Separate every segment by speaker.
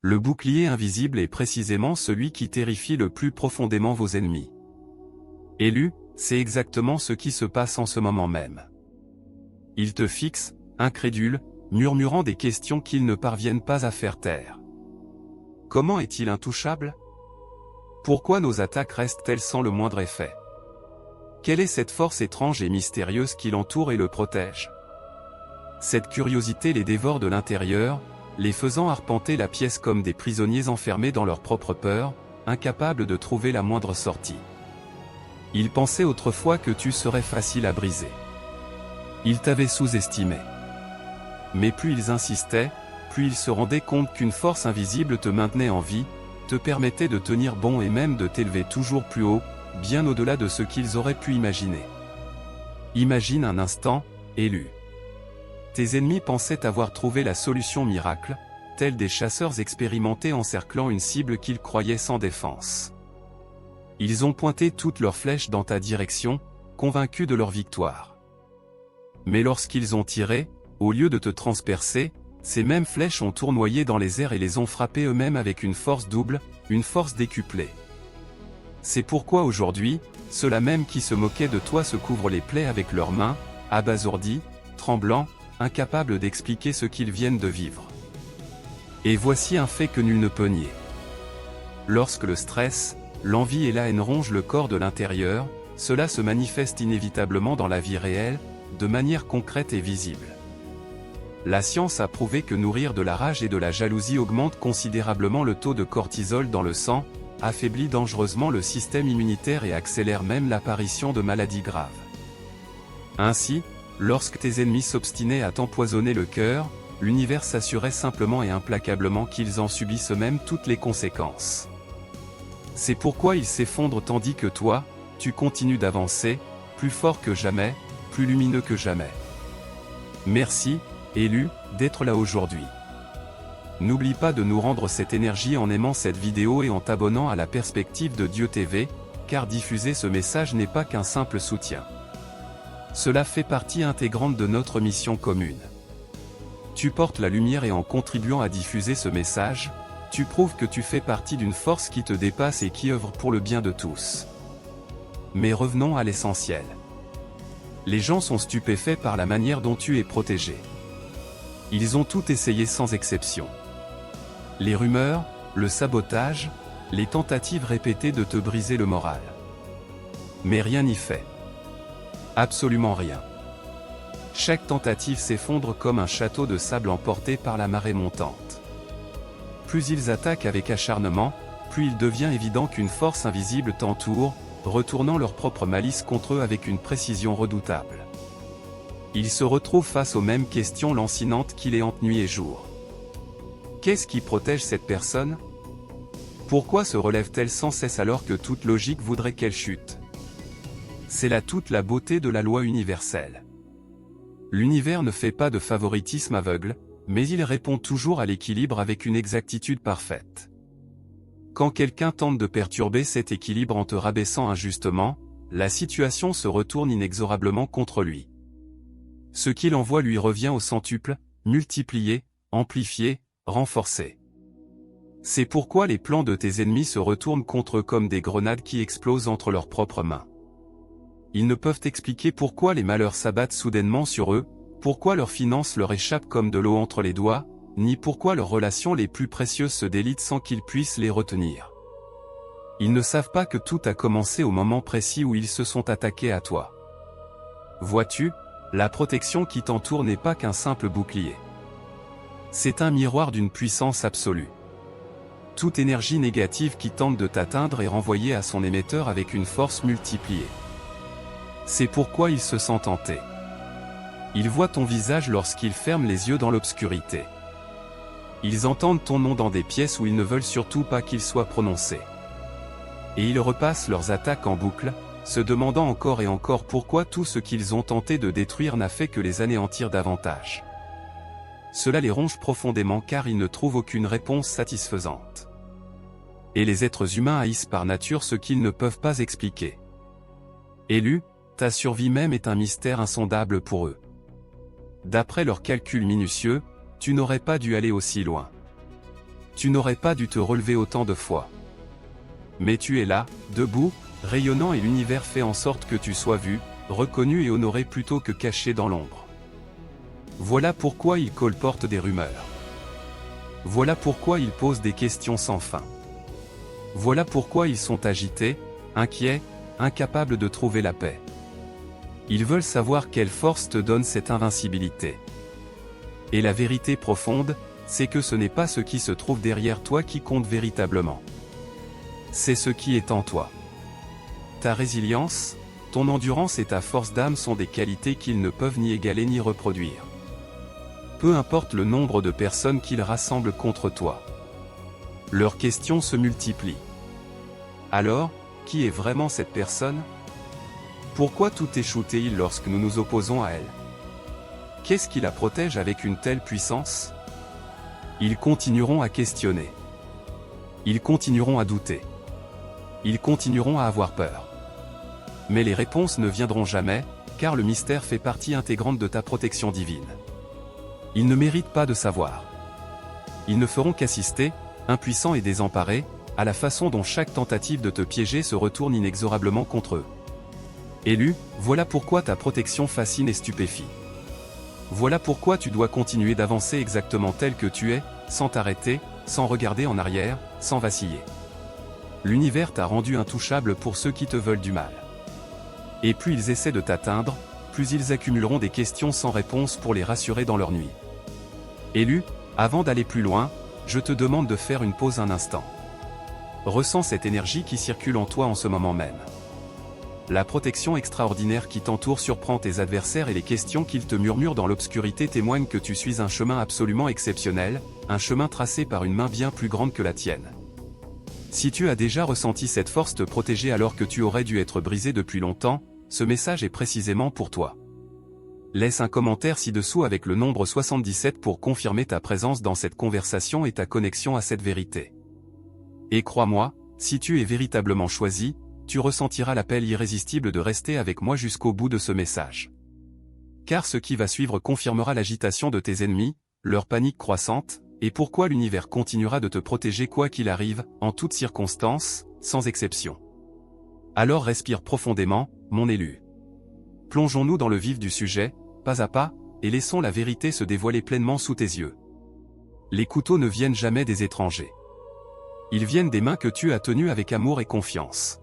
Speaker 1: Le bouclier invisible est précisément celui qui terrifie le plus profondément vos ennemis. Élu, c'est exactement ce qui se passe en ce moment même. Ils te fixent, incrédules, murmurant des questions qu'ils ne parviennent pas à faire taire. Comment est-il intouchable? Pourquoi nos attaques restent-elles sans le moindre effet? Quelle est cette force étrange et mystérieuse qui l'entoure et le protège? Cette curiosité les dévore de l'intérieur, les faisant arpenter la pièce comme des prisonniers enfermés dans leur propre peur, incapables de trouver la moindre sortie. Ils pensaient autrefois que tu serais facile à briser. Ils t'avaient sous-estimé. Mais plus ils insistaient, plus ils se rendaient compte qu'une force invisible te maintenait en vie, te permettait de tenir bon et même de t'élever toujours plus haut, bien au-delà de ce qu'ils auraient pu imaginer. Imagine un instant, Élu. Tes ennemis pensaient avoir trouvé la solution miracle, tels des chasseurs expérimentés encerclant une cible qu'ils croyaient sans défense. Ils ont pointé toutes leurs flèches dans ta direction, convaincus de leur victoire. Mais lorsqu'ils ont tiré, au lieu de te transpercer, ces mêmes flèches ont tournoyé dans les airs et les ont frappés eux-mêmes avec une force double, une force décuplée. C'est pourquoi aujourd'hui, ceux-là même qui se moquaient de toi se couvrent les plaies avec leurs mains, abasourdis, tremblants, incapables d'expliquer ce qu'ils viennent de vivre. Et voici un fait que nul ne peut nier. Lorsque le stress, l'envie et la haine rongent le corps de l'intérieur, cela se manifeste inévitablement dans la vie réelle, de manière concrète et visible. La science a prouvé que nourrir de la rage et de la jalousie augmente considérablement le taux de cortisol dans le sang, affaiblit dangereusement le système immunitaire et accélère même l'apparition de maladies graves. Ainsi, lorsque tes ennemis s'obstinaient à t'empoisonner le cœur, l'univers s'assurait simplement et implacablement qu'ils en subissent eux-mêmes toutes les conséquences. C'est pourquoi ils s'effondrent tandis que toi, tu continues d'avancer, plus fort que jamais, plus lumineux que jamais. Merci, Élu, d'être là aujourd'hui. N'oublie pas de nous rendre cette énergie en aimant cette vidéo et en t'abonnant à la Perspective de Dieu TV, car diffuser ce message n'est pas qu'un simple soutien. Cela fait partie intégrante de notre mission commune. Tu portes la lumière et en contribuant à diffuser ce message, tu prouves que tu fais partie d'une force qui te dépasse et qui œuvre pour le bien de tous. Mais revenons à l'essentiel. Les gens sont stupéfaits par la manière dont tu es protégé. Ils ont tout essayé sans exception. Les rumeurs, le sabotage, les tentatives répétées de te briser le moral. Mais rien n'y fait. Absolument rien. Chaque tentative s'effondre comme un château de sable emporté par la marée montante. Plus ils attaquent avec acharnement, plus il devient évident qu'une force invisible t'entoure, retournant leur propre malice contre eux avec une précision redoutable. Ils se retrouvent face aux mêmes questions lancinantes qui les hantent nuit et jour. Qu'est-ce qui protège cette personne? Pourquoi se relève-t-elle sans cesse alors que toute logique voudrait qu'elle chute? C'est là toute la beauté de la loi universelle. L'univers ne fait pas de favoritisme aveugle, mais il répond toujours à l'équilibre avec une exactitude parfaite. Quand quelqu'un tente de perturber cet équilibre en te rabaissant injustement, la situation se retourne inexorablement contre lui. Ce qu'il envoie lui revient au centuple, multiplié, amplifié, renforcé. C'est pourquoi les plans de tes ennemis se retournent contre eux comme des grenades qui explosent entre leurs propres mains. Ils ne peuvent expliquer pourquoi les malheurs s'abattent soudainement sur eux, pourquoi leurs finances leur échappent comme de l'eau entre les doigts, ni pourquoi leurs relations les plus précieuses se délitent sans qu'ils puissent les retenir. Ils ne savent pas que tout a commencé au moment précis où ils se sont attaqués à toi. Vois-tu, la protection qui t'entoure n'est pas qu'un simple bouclier. C'est un miroir d'une puissance absolue. Toute énergie négative qui tente de t'atteindre est renvoyée à son émetteur avec une force multipliée. C'est pourquoi ils se sentent hantés. Ils voient ton visage lorsqu'ils ferment les yeux dans l'obscurité. Ils entendent ton nom dans des pièces où ils ne veulent surtout pas qu'il soit prononcé. Et ils repassent leurs attaques en boucle, se demandant encore et encore pourquoi tout ce qu'ils ont tenté de détruire n'a fait que les anéantir davantage. Cela les ronge profondément car ils ne trouvent aucune réponse satisfaisante. Et les êtres humains haïssent par nature ce qu'ils ne peuvent pas expliquer. Élu, ta survie même est un mystère insondable pour eux. D'après leurs calculs minutieux, tu n'aurais pas dû aller aussi loin. Tu n'aurais pas dû te relever autant de fois. Mais tu es là, debout, rayonnant et l'univers fait en sorte que tu sois vu, reconnu et honoré plutôt que caché dans l'ombre. Voilà pourquoi il colporte des rumeurs. Voilà pourquoi il pose des questions sans fin. Voilà pourquoi ils sont agités, inquiets, incapables de trouver la paix. Ils veulent savoir quelle force te donne cette invincibilité. Et la vérité profonde, c'est que ce n'est pas ce qui se trouve derrière toi qui compte véritablement. C'est ce qui est en toi. Ta résilience, ton endurance et ta force d'âme sont des qualités qu'ils ne peuvent ni égaler ni reproduire. Peu importe le nombre de personnes qu'ils rassemblent contre toi. Leurs questions se multiplient. Alors, qui est vraiment cette personne? Pourquoi tout échoue-t-il lorsque nous nous opposons à elle? Qu'est-ce qui la protège avec une telle puissance? Ils continueront à questionner. Ils continueront à douter. Ils continueront à avoir peur. Mais les réponses ne viendront jamais, car le mystère fait partie intégrante de ta protection divine. Ils ne méritent pas de savoir. Ils ne feront qu'assister, impuissants et désemparés, à la façon dont chaque tentative de te piéger se retourne inexorablement contre eux. Élu, voilà pourquoi ta protection fascine et stupéfie. Voilà pourquoi tu dois continuer d'avancer exactement tel que tu es, sans t'arrêter, sans regarder en arrière, sans vaciller. L'univers t'a rendu intouchable pour ceux qui te veulent du mal. Et plus ils essaient de t'atteindre, plus ils accumuleront des questions sans réponse pour les rassurer dans leur nuit. Élu, avant d'aller plus loin, je te demande de faire une pause un instant. Ressens cette énergie qui circule en toi en ce moment même. La protection extraordinaire qui t'entoure surprend tes adversaires et les questions qu'ils te murmurent dans l'obscurité témoignent que tu suis un chemin absolument exceptionnel, un chemin tracé par une main bien plus grande que la tienne. Si tu as déjà ressenti cette force te protéger alors que tu aurais dû être brisé depuis longtemps, ce message est précisément pour toi. Laisse un commentaire ci-dessous avec le nombre 77 pour confirmer ta présence dans cette conversation et ta connexion à cette vérité. Et crois-moi, si tu es véritablement choisi, tu ressentiras l'appel irrésistible de rester avec moi jusqu'au bout de ce message. Car ce qui va suivre confirmera l'agitation de tes ennemis, leur panique croissante, et pourquoi l'univers continuera de te protéger quoi qu'il arrive, en toutes circonstances, sans exception. Alors respire profondément, mon élu. Plongeons-nous dans le vif du sujet, pas à pas, et laissons la vérité se dévoiler pleinement sous tes yeux. Les couteaux ne viennent jamais des étrangers. Ils viennent des mains que tu as tenues avec amour et confiance.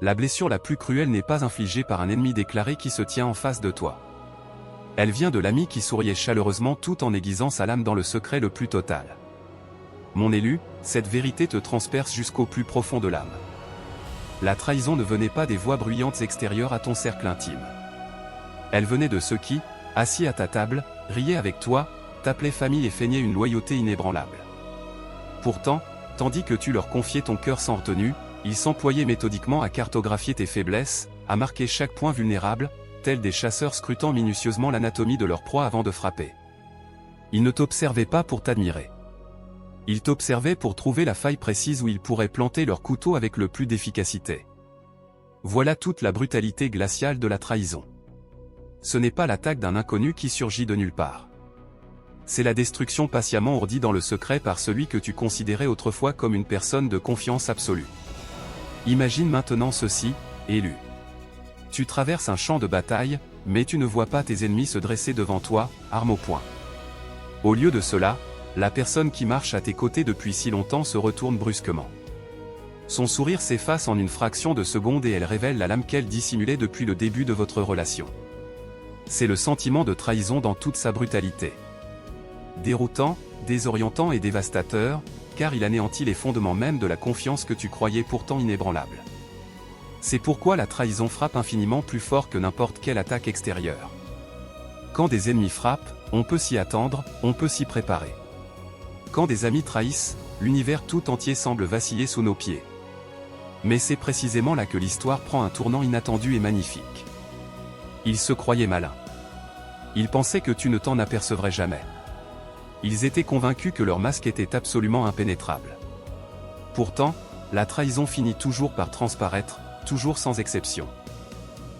Speaker 1: La blessure la plus cruelle n'est pas infligée par un ennemi déclaré qui se tient en face de toi. Elle vient de l'ami qui souriait chaleureusement tout en aiguisant sa lame dans le secret le plus total. Mon élu, cette vérité te transperce jusqu'au plus profond de l'âme. La trahison ne venait pas des voix bruyantes extérieures à ton cercle intime. Elle venait de ceux qui, assis à ta table, riaient avec toi, t'appelaient famille et feignaient une loyauté inébranlable. Pourtant, tandis que tu leur confiais ton cœur sans retenue, ils s'employaient méthodiquement à cartographier tes faiblesses, à marquer chaque point vulnérable, tels des chasseurs scrutant minutieusement l'anatomie de leur proie avant de frapper. Ils ne t'observaient pas pour t'admirer. Ils t'observaient pour trouver la faille précise où ils pourraient planter leur couteau avec le plus d'efficacité. Voilà toute la brutalité glaciale de la trahison. Ce n'est pas l'attaque d'un inconnu qui surgit de nulle part. C'est la destruction patiemment ourdie dans le secret par celui que tu considérais autrefois comme une personne de confiance absolue. Imagine maintenant ceci, élu. Tu traverses un champ de bataille, mais tu ne vois pas tes ennemis se dresser devant toi, arme au poing. Au lieu de cela, la personne qui marche à tes côtés depuis si longtemps se retourne brusquement. Son sourire s'efface en une fraction de seconde et elle révèle la lame qu'elle dissimulait depuis le début de votre relation. C'est le sentiment de trahison dans toute sa brutalité. Déroutant, désorientant et dévastateur, car il anéantit les fondements même de la confiance que tu croyais pourtant inébranlable. C'est pourquoi la trahison frappe infiniment plus fort que n'importe quelle attaque extérieure. Quand des ennemis frappent, on peut s'y attendre, on peut s'y préparer. Quand des amis trahissent, l'univers tout entier semble vaciller sous nos pieds. Mais c'est précisément là que l'histoire prend un tournant inattendu et magnifique. Ils se croyaient malins. Ils pensaient que tu ne t'en apercevrais jamais. Ils étaient convaincus que leur masque était absolument impénétrable. Pourtant, la trahison finit toujours par transparaître, toujours sans exception.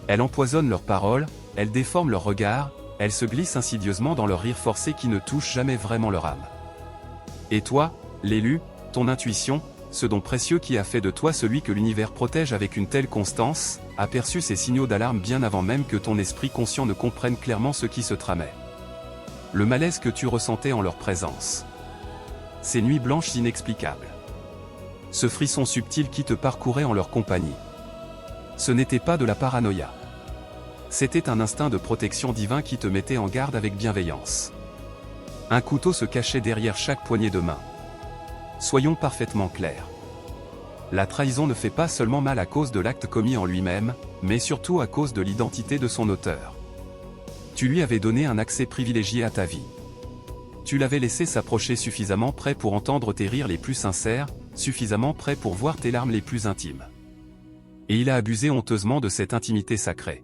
Speaker 1: Elle empoisonne leurs paroles, elle déforme leurs regards, elle se glisse insidieusement dans leur rire forcé qui ne touche jamais vraiment leur âme. Et toi, l'élu, ton intuition, ce don précieux qui a fait de toi celui que l'univers protège avec une telle constance, a perçu ces signaux d'alarme bien avant même que ton esprit conscient ne comprenne clairement ce qui se tramait. Le malaise que tu ressentais en leur présence. Ces nuits blanches inexplicables. Ce frisson subtil qui te parcourait en leur compagnie. Ce n'était pas de la paranoïa. C'était un instinct de protection divin qui te mettait en garde avec bienveillance. Un couteau se cachait derrière chaque poignée de main. Soyons parfaitement clairs. La trahison ne fait pas seulement mal à cause de l'acte commis en lui-même, mais surtout à cause de l'identité de son auteur. Tu lui avais donné un accès privilégié à ta vie. Tu l'avais laissé s'approcher suffisamment près pour entendre tes rires les plus sincères, suffisamment près pour voir tes larmes les plus intimes. Et il a abusé honteusement de cette intimité sacrée.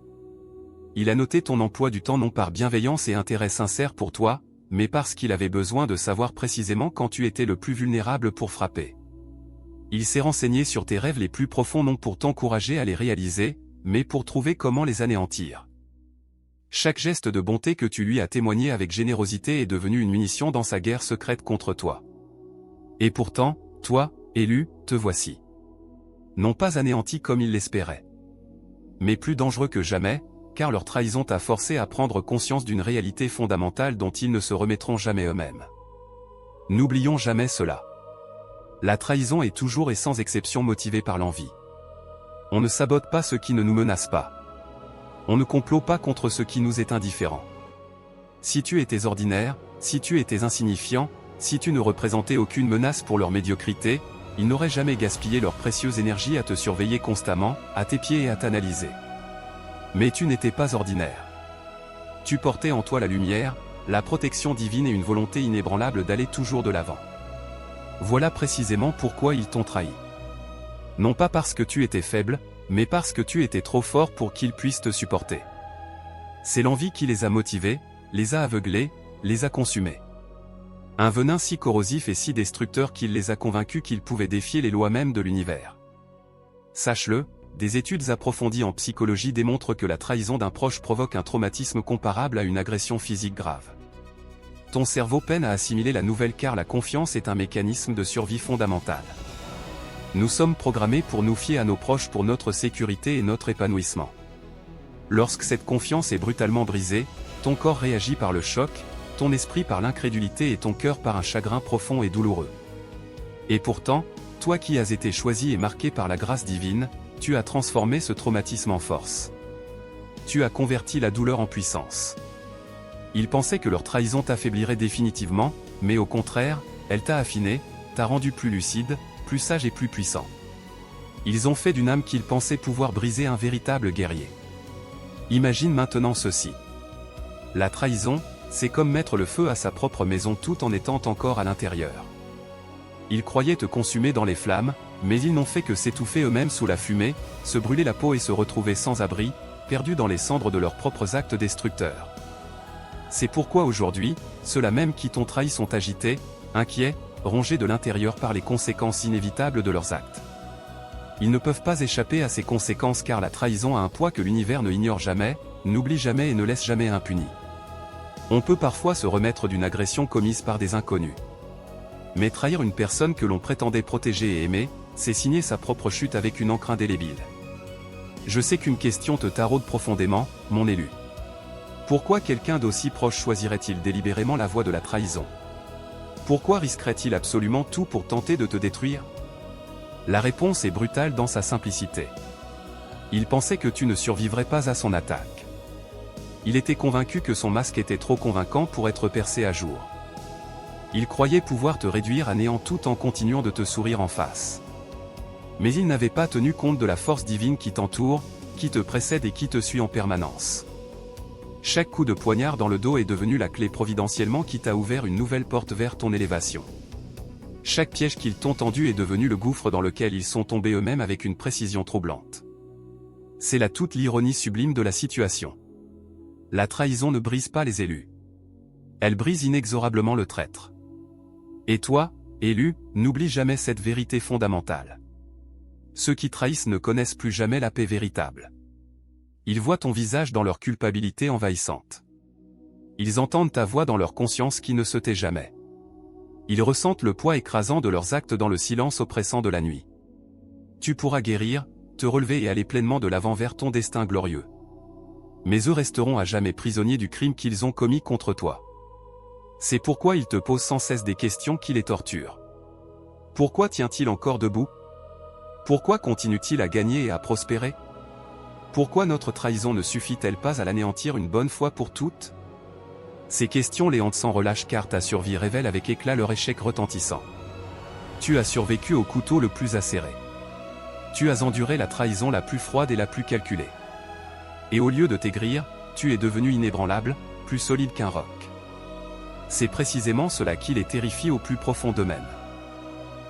Speaker 1: Il a noté ton emploi du temps non par bienveillance et intérêt sincère pour toi, mais parce qu'il avait besoin de savoir précisément quand tu étais le plus vulnérable pour frapper. Il s'est renseigné sur tes rêves les plus profonds non pour t'encourager à les réaliser, mais pour trouver comment les anéantir. Chaque geste de bonté que tu lui as témoigné avec générosité est devenu une munition dans sa guerre secrète contre toi. Et pourtant, toi, élu, te voici. Non pas anéanti comme il l'espérait. Mais plus dangereux que jamais, car leur trahison t'a forcé à prendre conscience d'une réalité fondamentale dont ils ne se remettront jamais eux-mêmes. N'oublions jamais cela. La trahison est toujours et sans exception motivée par l'envie. On ne sabote pas ce qui ne nous menace pas. On ne complote pas contre ce qui nous est indifférent. Si tu étais ordinaire, si tu étais insignifiant, si tu ne représentais aucune menace pour leur médiocrité, ils n'auraient jamais gaspillé leur précieuse énergie à te surveiller constamment, à tes pieds et à t'analyser. Mais tu n'étais pas ordinaire. Tu portais en toi la lumière, la protection divine et une volonté inébranlable d'aller toujours de l'avant. Voilà précisément pourquoi ils t'ont trahi. Non pas parce que tu étais faible, mais parce que tu étais trop fort pour qu'ils puissent te supporter. C'est l'envie qui les a motivés, les a aveuglés, les a consumés. Un venin si corrosif et si destructeur qu'il les a convaincus qu'ils pouvaient défier les lois mêmes de l'univers. Sache-le, des études approfondies en psychologie démontrent que la trahison d'un proche provoque un traumatisme comparable à une agression physique grave. Ton cerveau peine à assimiler la nouvelle car la confiance est un mécanisme de survie fondamental. Nous sommes programmés pour nous fier à nos proches pour notre sécurité et notre épanouissement. Lorsque cette confiance est brutalement brisée, ton corps réagit par le choc, ton esprit par l'incrédulité et ton cœur par un chagrin profond et douloureux. Et pourtant, toi qui as été choisi et marqué par la grâce divine, tu as transformé ce traumatisme en force. Tu as converti la douleur en puissance. Ils pensaient que leur trahison t'affaiblirait définitivement, mais au contraire, elle t'a affiné, t'a rendu plus lucide, plus sage et plus puissant. Ils ont fait d'une âme qu'ils pensaient pouvoir briser un véritable guerrier. Imagine maintenant ceci. La trahison, c'est comme mettre le feu à sa propre maison tout en étant encore à l'intérieur. Ils croyaient te consumer dans les flammes, mais ils n'ont fait que s'étouffer eux-mêmes sous la fumée, se brûler la peau et se retrouver sans abri, perdus dans les cendres de leurs propres actes destructeurs. C'est pourquoi aujourd'hui, ceux-là même qui t'ont trahi sont agités, inquiets, rongés de l'intérieur par les conséquences inévitables de leurs actes. Ils ne peuvent pas échapper à ces conséquences car la trahison a un poids que l'univers ne ignore jamais, n'oublie jamais et ne laisse jamais impuni. On peut parfois se remettre d'une agression commise par des inconnus. Mais trahir une personne que l'on prétendait protéger et aimer, c'est signer sa propre chute avec une encre indélébile. Je sais qu'une question te taraude profondément, mon élu. Pourquoi quelqu'un d'aussi proche choisirait-il délibérément la voie de la trahison ? Pourquoi risquerait-il absolument tout pour tenter de te détruire ? La réponse est brutale dans sa simplicité. Il pensait que tu ne survivrais pas à son attaque. Il était convaincu que son masque était trop convaincant pour être percé à jour. Il croyait pouvoir te réduire à néant tout en continuant de te sourire en face. Mais il n'avait pas tenu compte de la force divine qui t'entoure, qui te précède et qui te suit en permanence. Chaque coup de poignard dans le dos est devenu la clé providentiellement qui t'a ouvert une nouvelle porte vers ton élévation. Chaque piège qu'ils t'ont tendu est devenu le gouffre dans lequel ils sont tombés eux-mêmes avec une précision troublante. C'est là toute l'ironie sublime de la situation. La trahison ne brise pas les élus. Elle brise inexorablement le traître. Et toi, élu, n'oublie jamais cette vérité fondamentale. Ceux qui trahissent ne connaissent plus jamais la paix véritable. Ils voient ton visage dans leur culpabilité envahissante. Ils entendent ta voix dans leur conscience qui ne se tait jamais. Ils ressentent le poids écrasant de leurs actes dans le silence oppressant de la nuit. Tu pourras guérir, te relever et aller pleinement de l'avant vers ton destin glorieux. Mais eux resteront à jamais prisonniers du crime qu'ils ont commis contre toi. C'est pourquoi ils te posent sans cesse des questions qui les torturent. Pourquoi tient-il encore debout? Pourquoi continue-t-il à gagner et à prospérer? Pourquoi notre trahison ne suffit-elle pas à l'anéantir une bonne fois pour toutes? Ces questions les hantent sans relâche car ta survie révèle avec éclat leur échec retentissant. Tu as survécu au couteau le plus acéré. Tu as enduré la trahison la plus froide et la plus calculée. Et au lieu de t'aigrir, tu es devenu inébranlable, plus solide qu'un roc. C'est précisément cela qui les terrifie au plus profond d'eux-mêmes.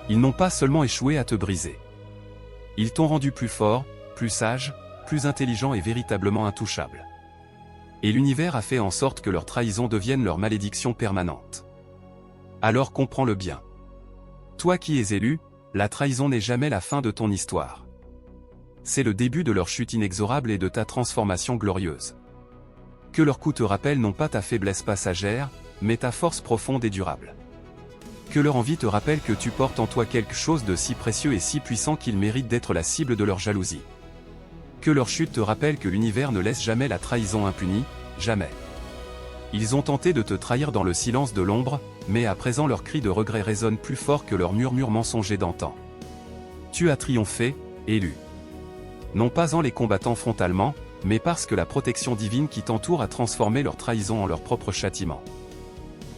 Speaker 1: Ils n'ont pas seulement échoué à te briser. Ils t'ont rendu plus fort, plus sage, plus intelligent et véritablement intouchable. Et l'univers a fait en sorte que leur trahison devienne leur malédiction permanente. Alors comprends-le bien. Toi qui es élu, la trahison n'est jamais la fin de ton histoire. C'est le début de leur chute inexorable et de ta transformation glorieuse. Que leur coup te rappelle non pas ta faiblesse passagère, mais ta force profonde et durable. Que leur envie te rappelle que tu portes en toi quelque chose de si précieux et si puissant qu'il mérite d'être la cible de leur jalousie. Que leur chute te rappelle que l'univers ne laisse jamais la trahison impunie, jamais. Ils ont tenté de te trahir dans le silence de l'ombre, mais à présent leurs cris de regret résonnent plus fort que leurs murmures mensongers d'antan. Tu as triomphé, élu. Non pas en les combattant frontalement, mais parce que la protection divine qui t'entoure a transformé leur trahison en leur propre châtiment.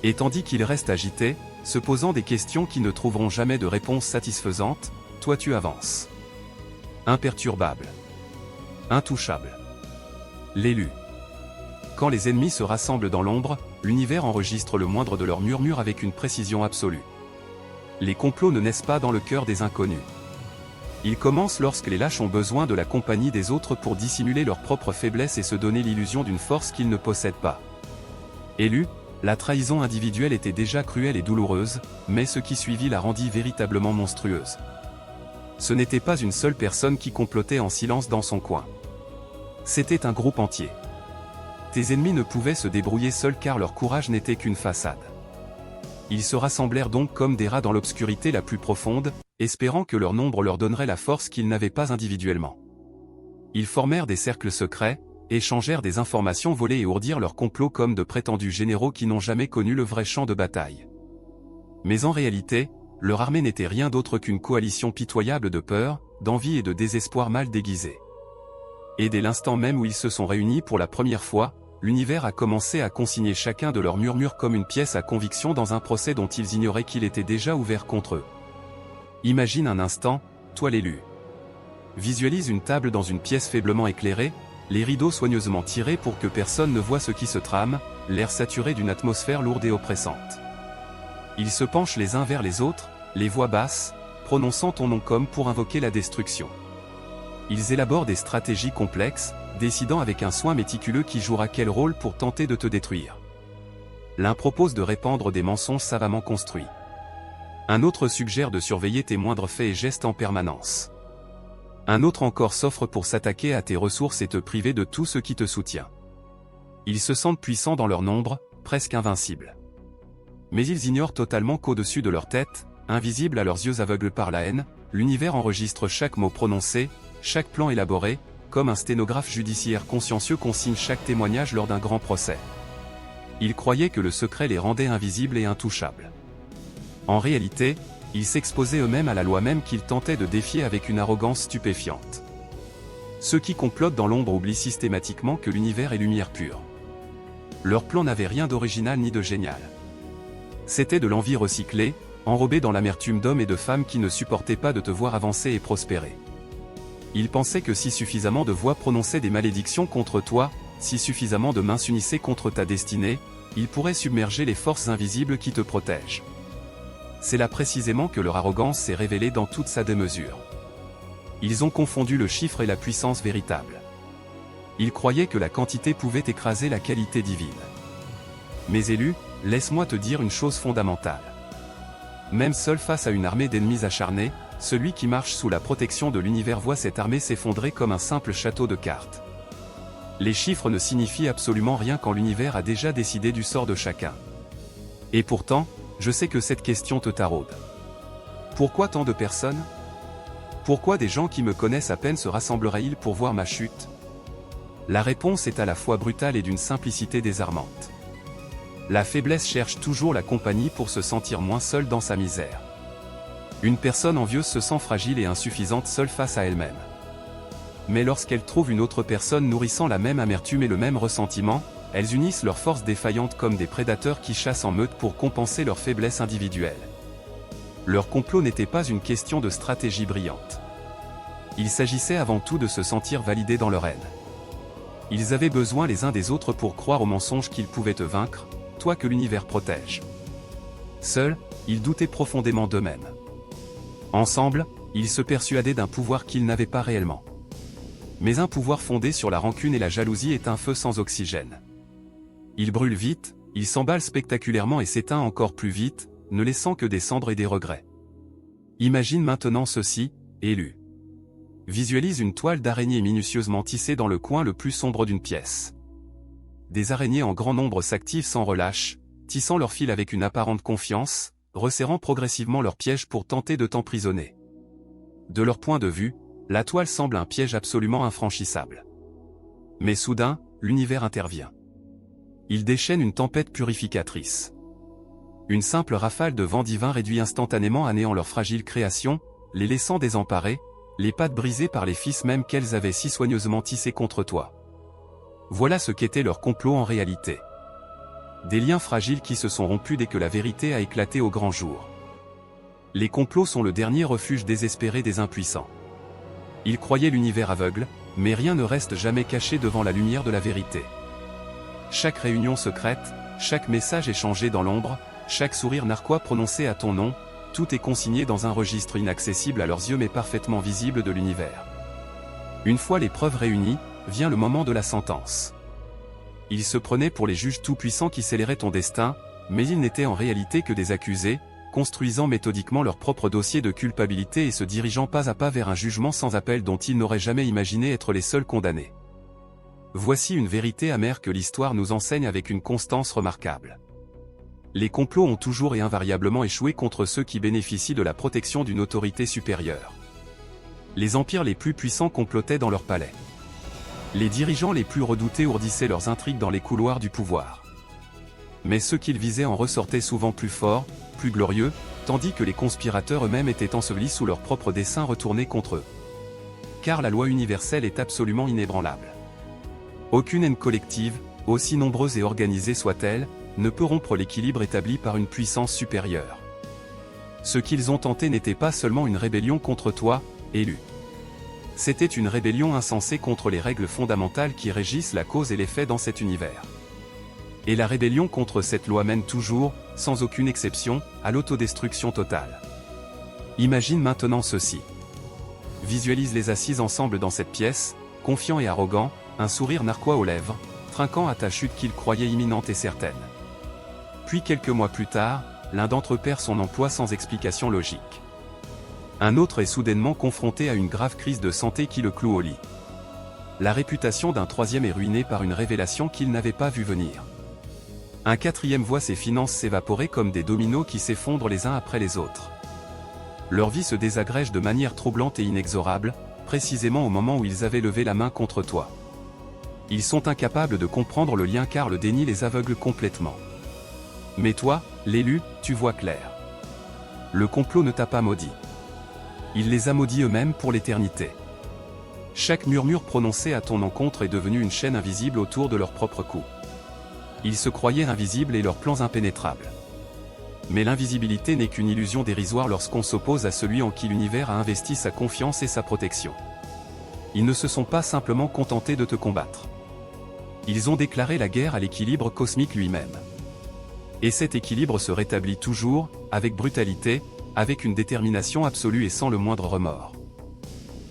Speaker 1: Et tandis qu'ils restent agités, se posant des questions qui ne trouveront jamais de réponse satisfaisante, toi tu avances. Imperturbable. Intouchable. L'élu. Quand les ennemis se rassemblent dans l'ombre, l'univers enregistre le moindre de leurs murmures avec une précision absolue. Les complots ne naissent pas dans le cœur des inconnus. Ils commencent lorsque les lâches ont besoin de la compagnie des autres pour dissimuler leur propre faiblesse et se donner l'illusion d'une force qu'ils ne possèdent pas. Élu, la trahison individuelle était déjà cruelle et douloureuse, mais ce qui suivit la rendit véritablement monstrueuse. Ce n'était pas une seule personne qui complotait en silence dans son coin. C'était un groupe entier. Tes ennemis ne pouvaient se débrouiller seuls car leur courage n'était qu'une façade. Ils se rassemblèrent donc comme des rats dans l'obscurité la plus profonde, espérant que leur nombre leur donnerait la force qu'ils n'avaient pas individuellement. Ils formèrent des cercles secrets, échangèrent des informations volées et ourdirent leur complot comme de prétendus généraux qui n'ont jamais connu le vrai champ de bataille. Mais en réalité, leur armée n'était rien d'autre qu'une coalition pitoyable de peur, d'envie et de désespoir mal déguisés. Et dès l'instant même où ils se sont réunis pour la première fois, l'univers a commencé à consigner chacun de leurs murmures comme une pièce à conviction dans un procès dont ils ignoraient qu'il était déjà ouvert contre eux. Imagine un instant, toi l'élu. Visualise une table dans une pièce faiblement éclairée, les rideaux soigneusement tirés pour que personne ne voie ce qui se trame, l'air saturé d'une atmosphère lourde et oppressante. Ils se penchent les uns vers les autres, les voix basses, prononçant ton nom comme pour invoquer la destruction. Ils élaborent des stratégies complexes, décidant avec un soin méticuleux qui jouera quel rôle pour tenter de te détruire. L'un propose de répandre des mensonges savamment construits. Un autre suggère de surveiller tes moindres faits et gestes en permanence. Un autre encore s'offre pour s'attaquer à tes ressources et te priver de tout ce qui te soutient. Ils se sentent puissants dans leur nombre, presque invincibles. Mais ils ignorent totalement qu'au-dessus de leur tête, invisibles à leurs yeux aveugles par la haine, l'univers enregistre chaque mot prononcé, chaque plan élaboré, comme un sténographe judiciaire consciencieux consigne chaque témoignage lors d'un grand procès. Ils croyaient que le secret les rendait invisibles et intouchables. En réalité, ils s'exposaient eux-mêmes à la loi même qu'ils tentaient de défier avec une arrogance stupéfiante. Ceux qui complotent dans l'ombre oublient systématiquement que l'univers est lumière pure. Leur plan n'avait rien d'original ni de génial. C'était de l'envie recyclée, enrobée dans l'amertume d'hommes et de femmes qui ne supportaient pas de te voir avancer et prospérer. Ils pensaient que si suffisamment de voix prononçaient des malédictions contre toi, si suffisamment de mains s'unissaient contre ta destinée, ils pourraient submerger les forces invisibles qui te protègent. C'est là précisément que leur arrogance s'est révélée dans toute sa démesure. Ils ont confondu le chiffre et la puissance véritable. Ils croyaient que la quantité pouvait écraser la qualité divine. Mais élu, laisse-moi te dire une chose fondamentale. Même seul face à une armée d'ennemis acharnés, celui qui marche sous la protection de l'univers voit cette armée s'effondrer comme un simple château de cartes. Les chiffres ne signifient absolument rien quand l'univers a déjà décidé du sort de chacun. Et pourtant, Je sais que cette question te taraude. Pourquoi tant de personnes? Pourquoi des gens qui me connaissent à peine se rassembleraient-ils pour voir ma chute? La réponse est à la fois brutale et d'une simplicité désarmante. La faiblesse cherche toujours la compagnie pour se sentir moins seule dans sa misère. Une personne envieuse se sent fragile et insuffisante seule face à elle-même. Mais lorsqu'elle trouve une autre personne nourrissant la même amertume et le même ressentiment, elles unissent leurs forces défaillantes comme des prédateurs qui chassent en meute pour compenser leur faiblesse individuelle. Leur complot n'était pas une question de stratégie brillante. Il s'agissait avant tout de se sentir validés dans leur haine. Ils avaient besoin les uns des autres pour croire au mensonge qu'ils pouvaient te vaincre, toi que l'univers protège. Seuls, ils doutaient profondément d'eux-mêmes. Ensemble, ils se persuadaient d'un pouvoir qu'ils n'avaient pas réellement. Mais un pouvoir fondé sur la rancune et la jalousie est un feu sans oxygène. Il brûle vite, il s'emballe spectaculairement et s'éteint encore plus vite, ne laissant que des cendres et des regrets. Imagine maintenant ceci, élu. Visualise une toile d'araignée minutieusement tissée dans le coin le plus sombre d'une pièce. Des araignées en grand nombre s'activent sans relâche, tissant leur fil avec une apparente confiance, resserrant progressivement leur piège pour tenter de t'emprisonner. De leur point de vue, la toile semble un piège absolument infranchissable. Mais soudain, l'univers intervient. Il déchaîne une tempête purificatrice. Une simple rafale de vent divin réduit instantanément à néant leur fragile création, les laissant désemparés, les pattes brisées par les fils même qu'elles avaient si soigneusement tissés contre toi. Voilà ce qu'était leur complot en réalité. Des liens fragiles qui se sont rompus dès que la vérité a éclaté au grand jour. Les complots sont le dernier refuge désespéré des impuissants. Ils croyaient l'univers aveugle, mais rien ne reste jamais caché devant la lumière de la vérité. Chaque réunion secrète, chaque message échangé dans l'ombre, chaque sourire narquois prononcé à ton nom, tout est consigné dans un registre inaccessible à leurs yeux mais parfaitement visible de l'univers. Une fois les preuves réunies, vient le moment de la sentence. Ils se prenaient pour les juges tout-puissants qui scelleraient ton destin, mais ils n'étaient en réalité que des accusés, construisant méthodiquement leur propre dossier de culpabilité et se dirigeant pas à pas vers un jugement sans appel dont ils n'auraient jamais imaginé être les seuls condamnés. Voici une vérité amère que l'histoire nous enseigne avec une constance remarquable. Les complots ont toujours et invariablement échoué contre ceux qui bénéficient de la protection d'une autorité supérieure. Les empires les plus puissants complotaient dans leurs palais. Les dirigeants les plus redoutés ourdissaient leurs intrigues dans les couloirs du pouvoir. Mais ceux qu'ils visaient en ressortaient souvent plus forts, plus glorieux, tandis que les conspirateurs eux-mêmes étaient ensevelis sous leurs propres desseins retournés contre eux. Car la loi universelle est absolument inébranlable. Aucune haine collective, aussi nombreuse et organisée soit-elle, ne peut rompre l'équilibre établi par une puissance supérieure. Ce qu'ils ont tenté n'était pas seulement une rébellion contre toi, élu. C'était une rébellion insensée contre les règles fondamentales qui régissent la cause et les faits dans cet univers. Et la rébellion contre cette loi mène toujours, sans aucune exception, à l'autodestruction totale. Imagine maintenant ceci. Visualise-les assises ensemble dans cette pièce, confiants et arrogants, un sourire narquois aux lèvres, trinquant à ta chute qu'ils croyaient imminente et certaine. Puis quelques mois plus tard, l'un d'entre eux perd son emploi sans explication logique. Un autre est soudainement confronté à une grave crise de santé qui le cloue au lit. La réputation d'un troisième est ruinée par une révélation qu'il n'avait pas vue venir. Un quatrième voit ses finances s'évaporer comme des dominos qui s'effondrent les uns après les autres. Leur vie se désagrège de manière troublante et inexorable, précisément au moment où ils avaient levé la main contre toi. Ils sont incapables de comprendre le lien car le déni les aveugle complètement. Mais toi, l'élu, tu vois clair. Le complot ne t'a pas maudit. Il les a maudits eux-mêmes pour l'éternité. Chaque murmure prononcé à ton encontre est devenu une chaîne invisible autour de leur propre cou. Ils se croyaient invisibles et leurs plans impénétrables. Mais l'invisibilité n'est qu'une illusion dérisoire lorsqu'on s'oppose à celui en qui l'univers a investi sa confiance et sa protection. Ils ne se sont pas simplement contentés de te combattre. Ils ont déclaré la guerre à l'équilibre cosmique lui-même. Et cet équilibre se rétablit toujours, avec brutalité, avec une détermination absolue et sans le moindre remords.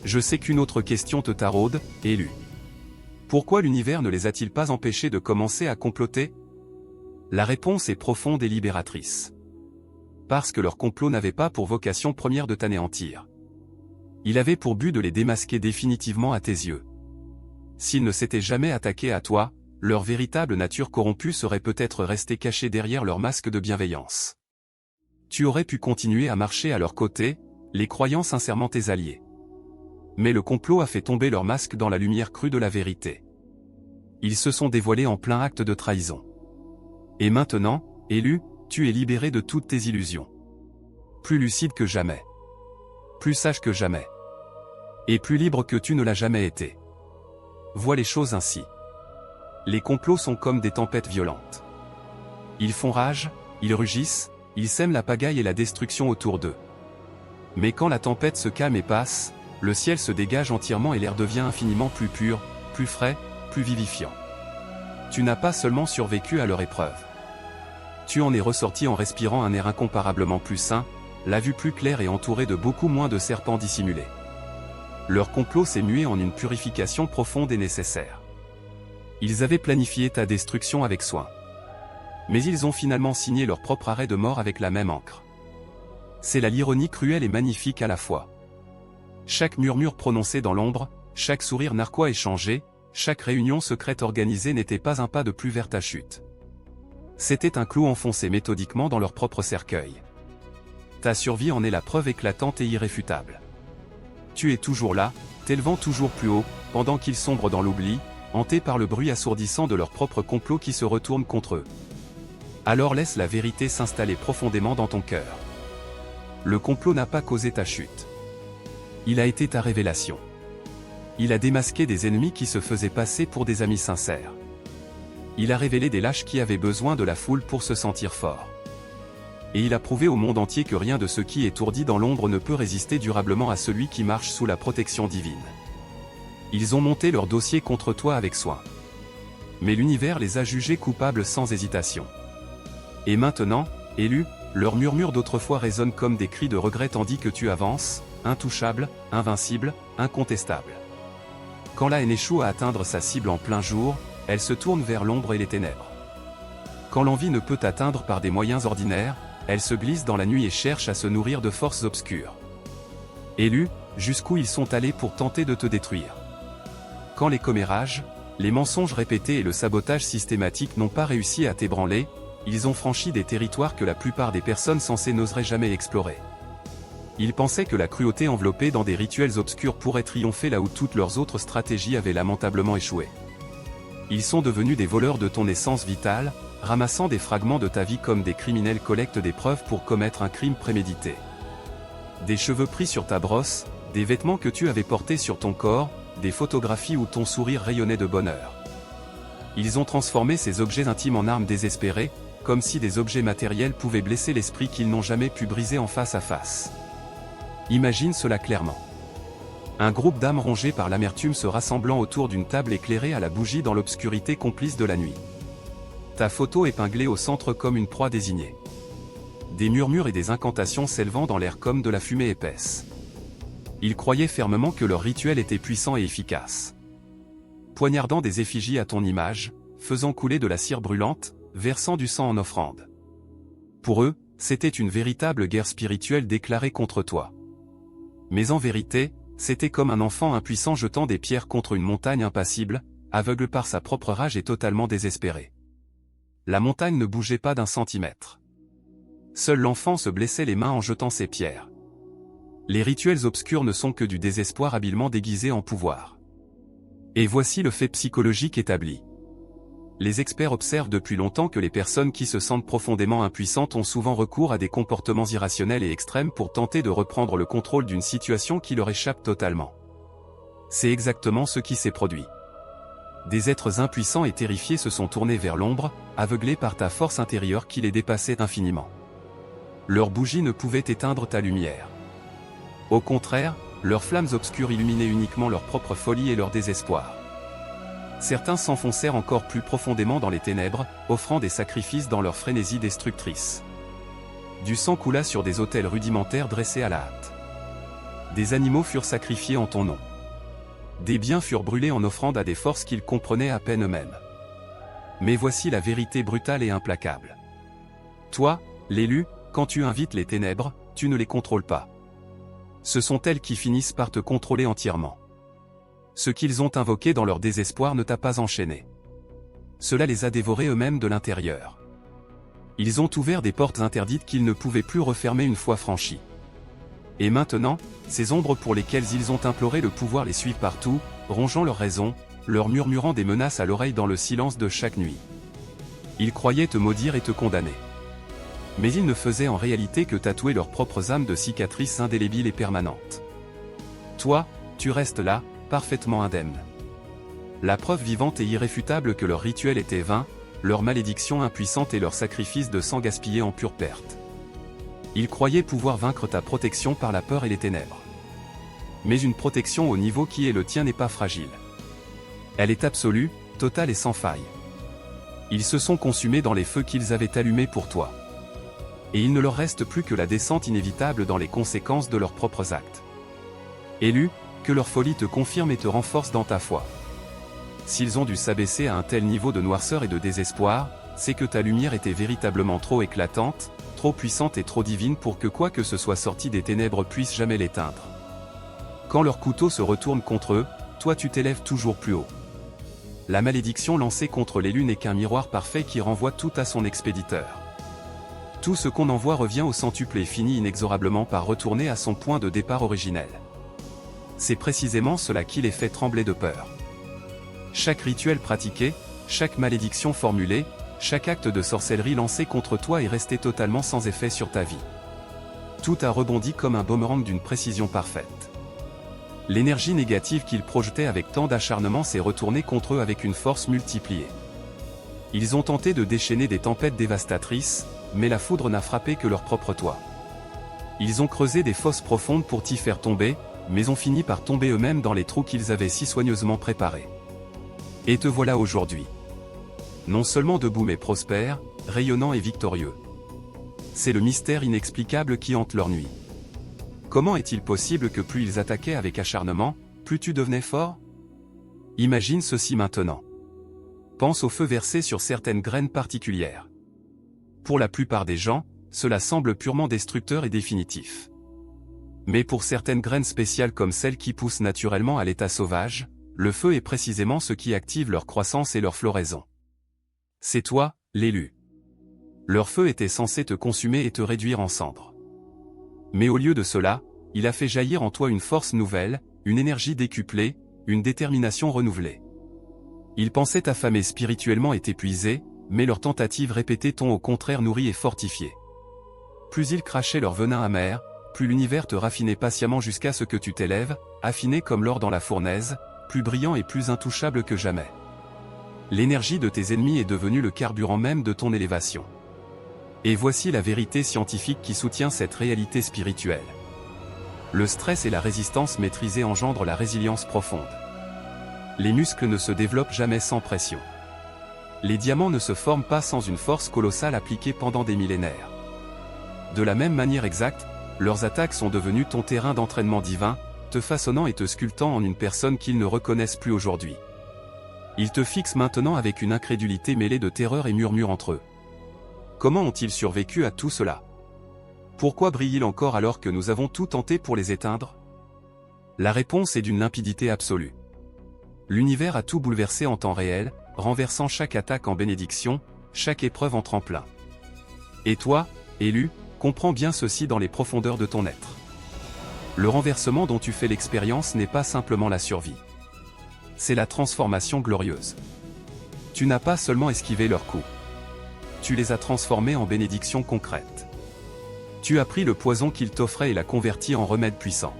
Speaker 1: Je sais qu'une autre question te taraude, élu. Pourquoi l'univers ne les a-t-il pas empêchés de commencer à comploter? La réponse est profonde et libératrice. Parce que leur complot n'avait pas pour vocation première de t'anéantir. Il avait pour but de les démasquer définitivement à tes yeux. S'ils ne s'étaient jamais attaqués à toi, leur véritable nature corrompue serait peut-être restée cachée derrière leur masque de bienveillance. Tu aurais pu continuer à marcher à leur côté, les croyant sincèrement tes alliés. Mais le complot a fait tomber leur masque dans la lumière crue de la vérité. Ils se sont dévoilés en plein acte de trahison. Et maintenant, Élu, tu es libéré de toutes tes illusions. Plus lucide que jamais. Plus sage que jamais. Et plus libre que tu ne l'as jamais été. Vois les choses ainsi. Les complots sont comme des tempêtes violentes. Ils font rage, ils rugissent, ils sèment la pagaille et la destruction autour d'eux. Mais quand la tempête se calme et passe, le ciel se dégage entièrement et l'air devient infiniment plus pur, plus frais, plus vivifiant. Tu n'as pas seulement survécu à leur épreuve. Tu en es ressorti en respirant un air incomparablement plus sain, la vue plus claire et entouré de beaucoup moins de serpents dissimulés. Leur complot s'est mué en une purification profonde et nécessaire. Ils avaient planifié ta destruction avec soin. Mais ils ont finalement signé leur propre arrêt de mort avec la même encre. C'est là l'ironie cruelle et magnifique à la fois. Chaque murmure prononcé dans l'ombre, chaque sourire narquois échangé, chaque réunion secrète organisée n'était pas un pas de plus vers ta chute. C'était un clou enfoncé méthodiquement dans leur propre cercueil. Ta survie en est la preuve éclatante et irréfutable. Tu es toujours là, t'élevant toujours plus haut, pendant qu'ils sombrent dans l'oubli, hantés par le bruit assourdissant de leur propre complot qui se retourne contre eux. Alors laisse la vérité s'installer profondément dans ton cœur. Le complot n'a pas causé ta chute. Il a été ta révélation. Il a démasqué des ennemis qui se faisaient passer pour des amis sincères. Il a révélé des lâches qui avaient besoin de la foule pour se sentir forts. Et il a prouvé au monde entier que rien de ce qui étourdit dans l'ombre ne peut résister durablement à celui qui marche sous la protection divine. Ils ont monté leur dossier contre toi avec soin. Mais l'univers les a jugés coupables sans hésitation. Et maintenant, Élu, leurs murmures d'autrefois résonnent comme des cris de regret tandis que tu avances, intouchable, invincible, incontestable. Quand la haine échoue à atteindre sa cible en plein jour, elle se tourne vers l'ombre et les ténèbres. Quand l'envie ne peut t'atteindre par des moyens ordinaires, elle se glisse dans la nuit et cherche à se nourrir de forces obscures. Élu, jusqu'où ils sont allés pour tenter de te détruire. Quand les commérages, les mensonges répétés et le sabotage systématique n'ont pas réussi à t'ébranler, ils ont franchi des territoires que la plupart des personnes sensées n'oseraient jamais explorer. Ils pensaient que la cruauté enveloppée dans des rituels obscurs pourrait triompher là où toutes leurs autres stratégies avaient lamentablement échoué. Ils sont devenus des voleurs de ton essence vitale, ramassant des fragments de ta vie comme des criminels collectent des preuves pour commettre un crime prémédité. Des cheveux pris sur ta brosse, des vêtements que tu avais portés sur ton corps, des photographies où ton sourire rayonnait de bonheur. Ils ont transformé ces objets intimes en armes désespérées, comme si des objets matériels pouvaient blesser l'esprit qu'ils n'ont jamais pu briser en face à face. Imagine cela clairement. Un groupe d'âmes rongées par l'amertume se rassemblant autour d'une table éclairée à la bougie dans l'obscurité complice de la nuit. Ta photo épinglée au centre comme une proie désignée. Des murmures et des incantations s'élevant dans l'air comme de la fumée épaisse. Ils croyaient fermement que leur rituel était puissant et efficace. Poignardant des effigies à ton image, faisant couler de la cire brûlante, versant du sang en offrande. Pour eux, c'était une véritable guerre spirituelle déclarée contre toi. Mais en vérité, c'était comme un enfant impuissant jetant des pierres contre une montagne impassible, aveugle par sa propre rage et totalement désespéré. La montagne ne bougeait pas d'un centimètre. Seul l'enfant se blessait les mains en jetant ses pierres. Les rituels obscurs ne sont que du désespoir habilement déguisé en pouvoir. Et voici le fait psychologique établi. Les experts observent depuis longtemps que les personnes qui se sentent profondément impuissantes ont souvent recours à des comportements irrationnels et extrêmes pour tenter de reprendre le contrôle d'une situation qui leur échappe totalement. C'est exactement ce qui s'est produit. Des êtres impuissants et terrifiés se sont tournés vers l'ombre, aveuglés par ta force intérieure qui les dépassait infiniment. Leurs bougies ne pouvaient éteindre ta lumière. Au contraire, leurs flammes obscures illuminaient uniquement leur propre folie et leur désespoir. Certains s'enfoncèrent encore plus profondément dans les ténèbres, offrant des sacrifices dans leur frénésie destructrice. Du sang coula sur des autels rudimentaires dressés à la hâte. Des animaux furent sacrifiés en ton nom. Des biens furent brûlés en offrande à des forces qu'ils comprenaient à peine eux-mêmes. Mais voici la vérité brutale et implacable. Toi, l'élu, quand tu invites les ténèbres, tu ne les contrôles pas. Ce sont elles qui finissent par te contrôler entièrement. Ce qu'ils ont invoqué dans leur désespoir ne t'a pas enchaîné. Cela les a dévorés eux-mêmes de l'intérieur. Ils ont ouvert des portes interdites qu'ils ne pouvaient plus refermer une fois franchies. Et maintenant, ces ombres pour lesquelles ils ont imploré le pouvoir les suivent partout, rongeant leur raison, leur murmurant des menaces à l'oreille dans le silence de chaque nuit. Ils croyaient te maudire et te condamner. Mais ils ne faisaient en réalité que tatouer leurs propres âmes de cicatrices indélébiles et permanentes. Toi, tu restes là, parfaitement indemne. La preuve vivante et irréfutable que leur rituel était vain, leur malédiction impuissante et leur sacrifice de sang gaspillé en pure perte. Ils croyaient pouvoir vaincre ta protection par la peur et les ténèbres. Mais une protection au niveau qui est le tien n'est pas fragile. Elle est absolue, totale et sans faille. Ils se sont consumés dans les feux qu'ils avaient allumés pour toi. Et il ne leur reste plus que la descente inévitable dans les conséquences de leurs propres actes. Élu, que leur folie te confirme et te renforce dans ta foi. S'ils ont dû s'abaisser à un tel niveau de noirceur et de désespoir, c'est que ta lumière était véritablement trop éclatante, trop puissante et trop divine pour que quoi que ce soit sorti des ténèbres puisse jamais l'éteindre. Quand leur couteau se retourne contre eux, toi tu t'élèves toujours plus haut. La malédiction lancée contre l'élu n'est qu'un miroir parfait qui renvoie tout à son expéditeur. Tout ce qu'on envoie revient au centuple et finit inexorablement par retourner à son point de départ originel. C'est précisément cela qui les fait trembler de peur. Chaque rituel pratiqué, chaque malédiction formulée, chaque acte de sorcellerie lancé contre toi est resté totalement sans effet sur ta vie. Tout a rebondi comme un boomerang d'une précision parfaite. L'énergie négative qu'ils projetaient avec tant d'acharnement s'est retournée contre eux avec une force multipliée. Ils ont tenté de déchaîner des tempêtes dévastatrices, mais la foudre n'a frappé que leur propre toit. Ils ont creusé des fosses profondes pour t'y faire tomber, mais ont fini par tomber eux-mêmes dans les trous qu'ils avaient si soigneusement préparés. Et te voilà aujourd'hui. Non seulement debout mais prospère, rayonnant et victorieux. C'est le mystère inexplicable qui hante leur nuit. Comment est-il possible que plus ils attaquaient avec acharnement, plus tu devenais fort? Imagine ceci maintenant. Pense au feu versé sur certaines graines particulières. Pour la plupart des gens, cela semble purement destructeur et définitif. Mais pour certaines graines spéciales comme celles qui poussent naturellement à l'état sauvage, le feu est précisément ce qui active leur croissance et leur floraison. C'est toi, l'élu. Leur feu était censé te consumer et te réduire en cendres. Mais au lieu de cela, il a fait jaillir en toi une force nouvelle, une énergie décuplée, une détermination renouvelée. Ils pensaient affamés spirituellement et épuisés, mais leurs tentatives répétées t'ont au contraire nourri et fortifié. Plus ils crachaient leur venin amer, plus l'univers te raffinait patiemment jusqu'à ce que tu t'élèves, affiné comme l'or dans la fournaise, plus brillant et plus intouchable que jamais. L'énergie de tes ennemis est devenue le carburant même de ton élévation. Et voici la vérité scientifique qui soutient cette réalité spirituelle. Le stress et la résistance maîtrisée engendrent la résilience profonde. Les muscles ne se développent jamais sans pression. Les diamants ne se forment pas sans une force colossale appliquée pendant des millénaires. De la même manière exacte, leurs attaques sont devenues ton terrain d'entraînement divin, te façonnant et te sculptant en une personne qu'ils ne reconnaissent plus aujourd'hui. Ils te fixent maintenant avec une incrédulité mêlée de terreur et murmurent entre eux. Comment ont-ils survécu à tout cela? Pourquoi brillent-ils encore alors que nous avons tout tenté pour les éteindre? La réponse est d'une limpidité absolue. L'univers a tout bouleversé en temps réel, renversant chaque attaque en bénédiction, chaque épreuve en tremplin. Et toi, élu, comprends bien ceci dans les profondeurs de ton être. Le renversement dont tu fais l'expérience n'est pas simplement la survie. C'est la transformation glorieuse. Tu n'as pas seulement esquivé leurs coups. Tu les as transformés en bénédictions concrètes. Tu as pris le poison qu'ils t'offraient et l'as converti en remède puissant.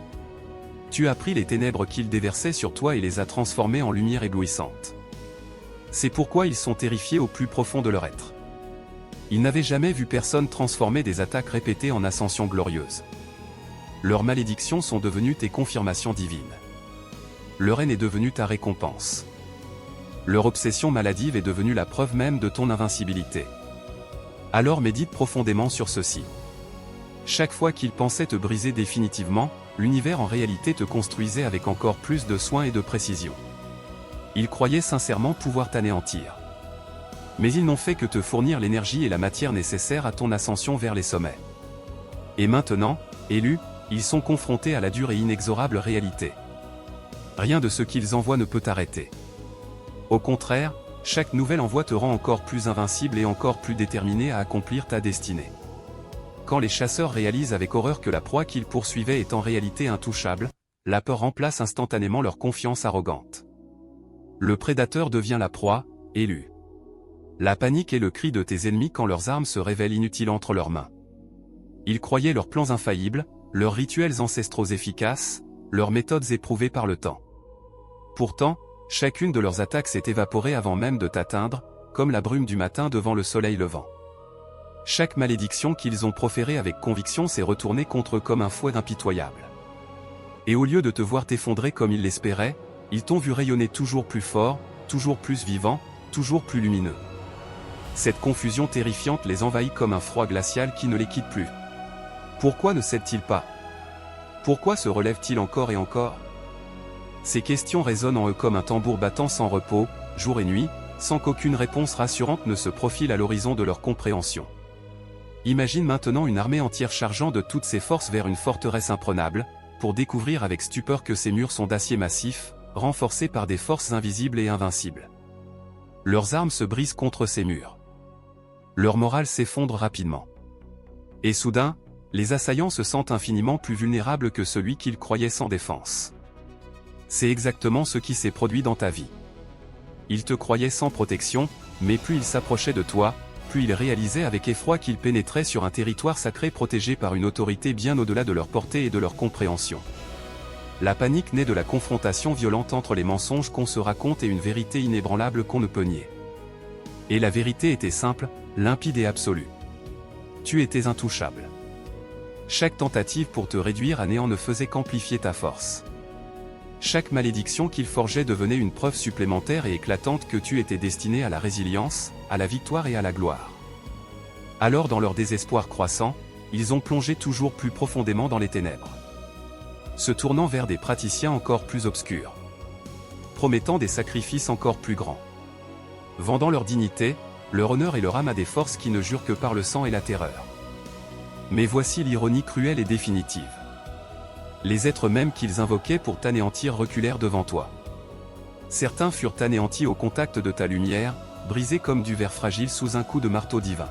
Speaker 1: Tu as pris les ténèbres qu'ils déversaient sur toi et les as transformées en lumière éblouissante. C'est pourquoi ils sont terrifiés au plus profond de leur être. Ils n'avaient jamais vu personne transformer des attaques répétées en ascension glorieuse. Leurs malédictions sont devenues tes confirmations divines. Leur haine est devenue ta récompense. Leur obsession maladive est devenue la preuve même de ton invincibilité. Alors médite profondément sur ceci. Chaque fois qu'ils pensaient te briser définitivement, l'univers en réalité te construisait avec encore plus de soin et de précision. Ils croyaient sincèrement pouvoir t'anéantir. Mais ils n'ont fait que te fournir l'énergie et la matière nécessaires à ton ascension vers les sommets. Et maintenant, élu, ils sont confrontés à la dure et inexorable réalité. Rien de ce qu'ils envoient ne peut t'arrêter. Au contraire, chaque nouvel envoi te rend encore plus invincible et encore plus déterminé à accomplir ta destinée. Quand les chasseurs réalisent avec horreur que la proie qu'ils poursuivaient est en réalité intouchable, la peur remplace instantanément leur confiance arrogante. Le prédateur devient la proie, élue. La panique est le cri de tes ennemis quand leurs armes se révèlent inutiles entre leurs mains. Ils croyaient leurs plans infaillibles, leurs rituels ancestraux efficaces, leurs méthodes éprouvées par le temps. Pourtant, chacune de leurs attaques s'est évaporée avant même de t'atteindre, comme la brume du matin devant le soleil levant. Chaque malédiction qu'ils ont proférée avec conviction s'est retournée contre eux comme un fouet impitoyable. Et au lieu de te voir t'effondrer comme ils l'espéraient, ils t'ont vu rayonner toujours plus fort, toujours plus vivant, toujours plus lumineux. Cette confusion terrifiante les envahit comme un froid glacial qui ne les quitte plus. Pourquoi ne cèdent-ils pas? Pourquoi se relèvent-ils encore et encore? Ces questions résonnent en eux comme un tambour battant sans repos, jour et nuit, sans qu'aucune réponse rassurante ne se profile à l'horizon de leur compréhension. Imagine maintenant une armée entière chargeant de toutes ses forces vers une forteresse imprenable, pour découvrir avec stupeur que ces murs sont d'acier massif, renforcés par des forces invisibles et invincibles. Leurs armes se brisent contre ces murs. Leur morale s'effondre rapidement. Et soudain, les assaillants se sentent infiniment plus vulnérables que celui qu'ils croyaient sans défense. C'est exactement ce qui s'est produit dans ta vie. Ils te croyaient sans protection, mais plus ils s'approchaient de toi, plus ils réalisaient avec effroi qu'ils pénétraient sur un territoire sacré protégé par une autorité bien au-delà de leur portée et de leur compréhension. La panique naît de la confrontation violente entre les mensonges qu'on se raconte et une vérité inébranlable qu'on ne peut nier. Et la vérité était simple, limpide et absolue. Tu étais intouchable. Chaque tentative pour te réduire à néant ne faisait qu'amplifier ta force. Chaque malédiction qu'ils forgeaient devenait une preuve supplémentaire et éclatante que tu étais destiné à la résilience, à la victoire et à la gloire. Alors dans leur désespoir croissant, ils ont plongé toujours plus profondément dans les ténèbres, se tournant vers des praticiens encore plus obscurs, promettant des sacrifices encore plus grands, vendant leur dignité, leur honneur et leur âme à des forces qui ne jurent que par le sang et la terreur. Mais voici l'ironie cruelle et définitive. Les êtres mêmes qu'ils invoquaient pour t'anéantir reculèrent devant toi. Certains furent anéantis au contact de ta lumière, brisés comme du verre fragile sous un coup de marteau divin.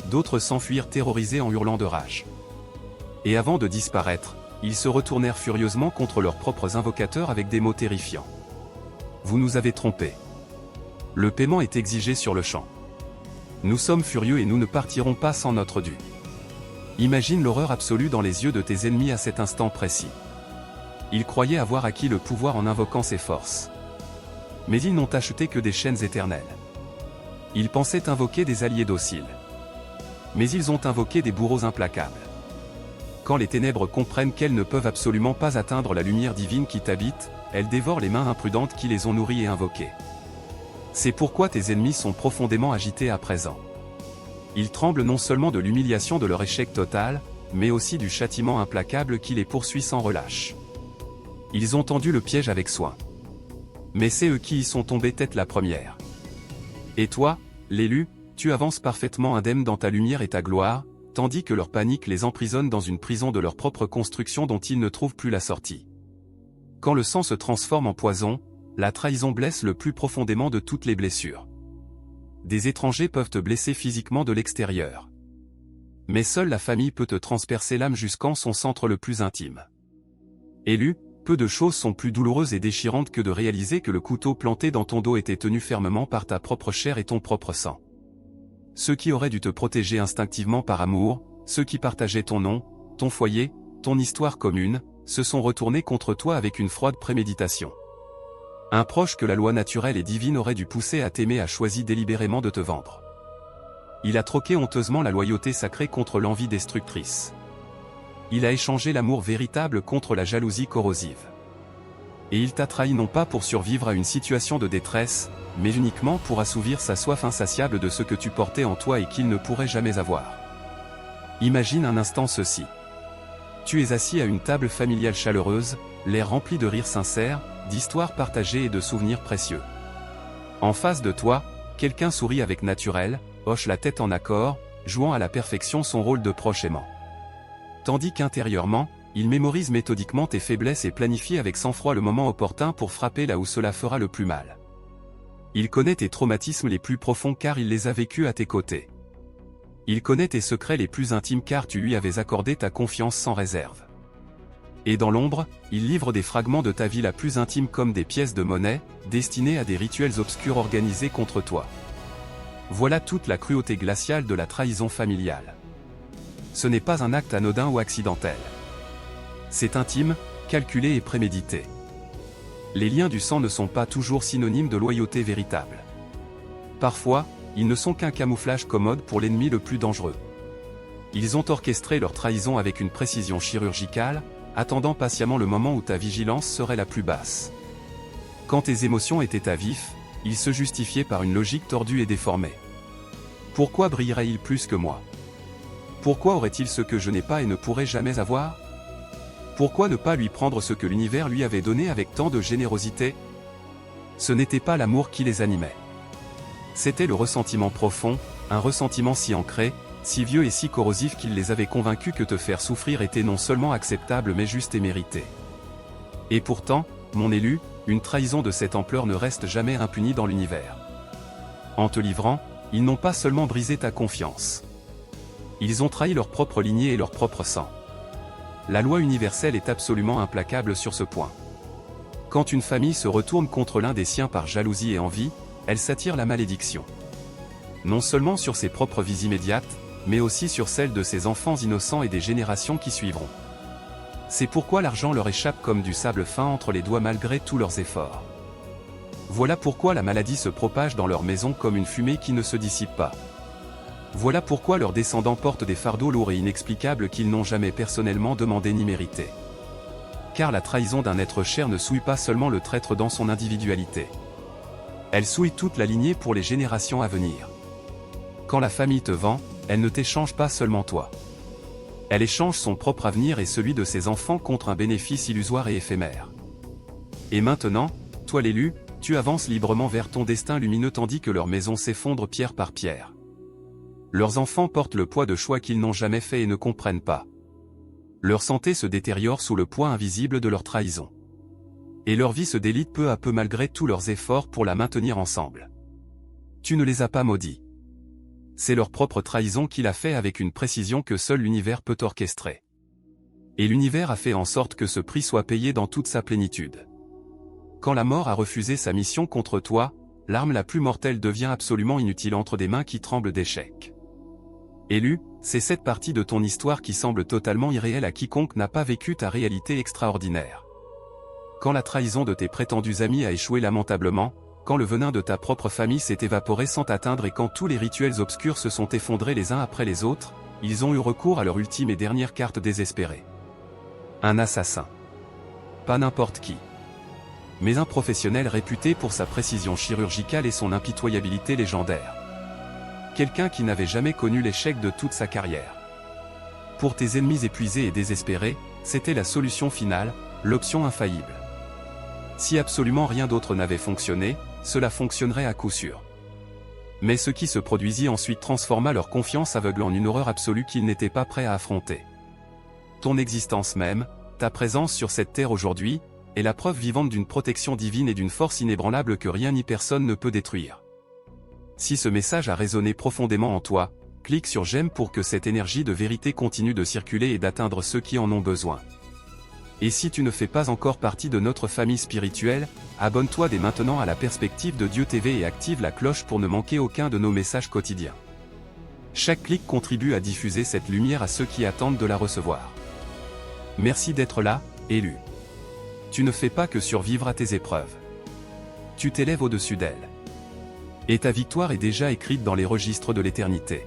Speaker 1: D'autres s'enfuirent terrorisés en hurlant de rage. Et avant de disparaître, ils se retournèrent furieusement contre leurs propres invocateurs avec des mots terrifiants. Vous nous avez trompés. Le paiement est exigé sur le champ. Nous sommes furieux et nous ne partirons pas sans notre dû. Imagine l'horreur absolue dans les yeux de tes ennemis à cet instant précis. Ils croyaient avoir acquis le pouvoir en invoquant ces forces. Mais ils n'ont acheté que des chaînes éternelles. Ils pensaient invoquer des alliés dociles. Mais ils ont invoqué des bourreaux implacables. Quand les ténèbres comprennent qu'elles ne peuvent absolument pas atteindre la lumière divine qui t'habite, elles dévorent les mains imprudentes qui les ont nourries et invoquées. C'est pourquoi tes ennemis sont profondément agités à présent. Ils tremblent non seulement de l'humiliation de leur échec total, mais aussi du châtiment implacable qui les poursuit sans relâche. Ils ont tendu le piège avec soin. Mais c'est eux qui y sont tombés tête la première. Et toi, l'élu, tu avances parfaitement indemne dans ta lumière et ta gloire, tandis que leur panique les emprisonne dans une prison de leur propre construction dont ils ne trouvent plus la sortie. Quand le sang se transforme en poison, la trahison blesse le plus profondément de toutes les blessures. Des étrangers peuvent te blesser physiquement de l'extérieur. Mais seule la famille peut te transpercer l'âme jusqu'en son centre le plus intime. Élu, peu de choses sont plus douloureuses et déchirantes que de réaliser que le couteau planté dans ton dos était tenu fermement par ta propre chair et ton propre sang. Ceux qui auraient dû te protéger instinctivement par amour, ceux qui partageaient ton nom, ton foyer, ton histoire commune, se sont retournés contre toi avec une froide préméditation. Un proche que la loi naturelle et divine aurait dû pousser à t'aimer a choisi délibérément de te vendre. Il a troqué honteusement la loyauté sacrée contre l'envie destructrice. Il a échangé l'amour véritable contre la jalousie corrosive. Et il t'a trahi non pas pour survivre à une situation de détresse, mais uniquement pour assouvir sa soif insatiable de ce que tu portais en toi et qu'il ne pourrait jamais avoir. Imagine un instant ceci. Tu es assis à une table familiale chaleureuse, l'air rempli de rires sincères, d'histoires partagées et de souvenirs précieux. En face de toi, quelqu'un sourit avec naturel, hoche la tête en accord, jouant à la perfection son rôle de proche aimant. Tandis qu'intérieurement, il mémorise méthodiquement tes faiblesses et planifie avec sang-froid le moment opportun pour frapper là où cela fera le plus mal. Il connaît tes traumatismes les plus profonds car il les a vécus à tes côtés. Il connaît tes secrets les plus intimes car tu lui avais accordé ta confiance sans réserve. Et dans l'ombre, il livre des fragments de ta vie la plus intime comme des pièces de monnaie, destinées à des rituels obscurs organisés contre toi. Voilà toute la cruauté glaciale de la trahison familiale. Ce n'est pas un acte anodin ou accidentel. C'est intime, calculé et prémédité. Les liens du sang ne sont pas toujours synonymes de loyauté véritable. Parfois, ils ne sont qu'un camouflage commode pour l'ennemi le plus dangereux. Ils ont orchestré leur trahison avec une précision chirurgicale, attendant patiemment le moment où ta vigilance serait la plus basse. Quand tes émotions étaient à vif, ils se justifiaient par une logique tordue et déformée. Pourquoi brillerait-il plus que moi? Pourquoi aurait-il ce que je n'ai pas et ne pourrai jamais avoir? Pourquoi ne pas lui prendre ce que l'univers lui avait donné avec tant de générosité? Ce n'était pas l'amour qui les animait. C'était le ressentiment profond, un ressentiment si ancré, si vieux et si corrosif qu'il les avait convaincus que te faire souffrir était non seulement acceptable mais juste et mérité. Et pourtant, mon élu, une trahison de cette ampleur ne reste jamais impunie dans l'univers. En te livrant, ils n'ont pas seulement brisé ta confiance. Ils ont trahi leur propre lignée et leur propre sang. La loi universelle est absolument implacable sur ce point. Quand une famille se retourne contre l'un des siens par jalousie et envie, elle s'attire la malédiction. Non seulement sur ses propres vies immédiates, mais aussi sur celles de ses enfants innocents et des générations qui suivront. C'est pourquoi l'argent leur échappe comme du sable fin entre les doigts malgré tous leurs efforts. Voilà pourquoi la maladie se propage dans leur maison comme une fumée qui ne se dissipe pas. Voilà pourquoi leurs descendants portent des fardeaux lourds et inexplicables qu'ils n'ont jamais personnellement demandés ni mérités. Car la trahison d'un être cher ne souille pas seulement le traître dans son individualité. Elle souille toute la lignée pour les générations à venir. Quand la famille te vend, elle ne t'échange pas seulement toi. Elle échange son propre avenir et celui de ses enfants contre un bénéfice illusoire et éphémère. Et maintenant, toi l'élu, tu avances librement vers ton destin lumineux tandis que leur maison s'effondre pierre par pierre. Leurs enfants portent le poids de choix qu'ils n'ont jamais fait et ne comprennent pas. Leur santé se détériore sous le poids invisible de leur trahison. Et leur vie se délite peu à peu malgré tous leurs efforts pour la maintenir ensemble. Tu ne les as pas maudits. C'est leur propre trahison qui l'a fait avec une précision que seul l'univers peut orchestrer. Et l'univers a fait en sorte que ce prix soit payé dans toute sa plénitude. Quand la mort a refusé sa mission contre toi, l'arme la plus mortelle devient absolument inutile entre des mains qui tremblent d'échec. Élu, c'est cette partie de ton histoire qui semble totalement irréelle à quiconque n'a pas vécu ta réalité extraordinaire. Quand la trahison de tes prétendus amis a échoué lamentablement, quand le venin de ta propre famille s'est évaporé sans t'atteindre et quand tous les rituels obscurs se sont effondrés les uns après les autres, ils ont eu recours à leur ultime et dernière carte désespérée. Un assassin. Pas n'importe qui. Mais un professionnel réputé pour sa précision chirurgicale et son impitoyabilité légendaire. Quelqu'un qui n'avait jamais connu l'échec de toute sa carrière. Pour tes ennemis épuisés et désespérés, c'était la solution finale, l'option infaillible. Si absolument rien d'autre n'avait fonctionné, cela fonctionnerait à coup sûr. Mais ce qui se produisit ensuite transforma leur confiance aveugle en une horreur absolue qu'ils n'étaient pas prêts à affronter. Ton existence même, ta présence sur cette terre aujourd'hui, est la preuve vivante d'une protection divine et d'une force inébranlable que rien ni personne ne peut détruire. Si ce message a résonné profondément en toi, clique sur j'aime pour que cette énergie de vérité continue de circuler et d'atteindre ceux qui en ont besoin. Et si tu ne fais pas encore partie de notre famille spirituelle, abonne-toi dès maintenant à la Perspective de Dieu TV et active la cloche pour ne manquer aucun de nos messages quotidiens. Chaque clic contribue à diffuser cette lumière à ceux qui attendent de la recevoir. Merci d'être là, élu. Tu ne fais pas que survivre à tes épreuves. Tu t'élèves au-dessus d'elles. Et ta victoire est déjà écrite dans les registres de l'éternité.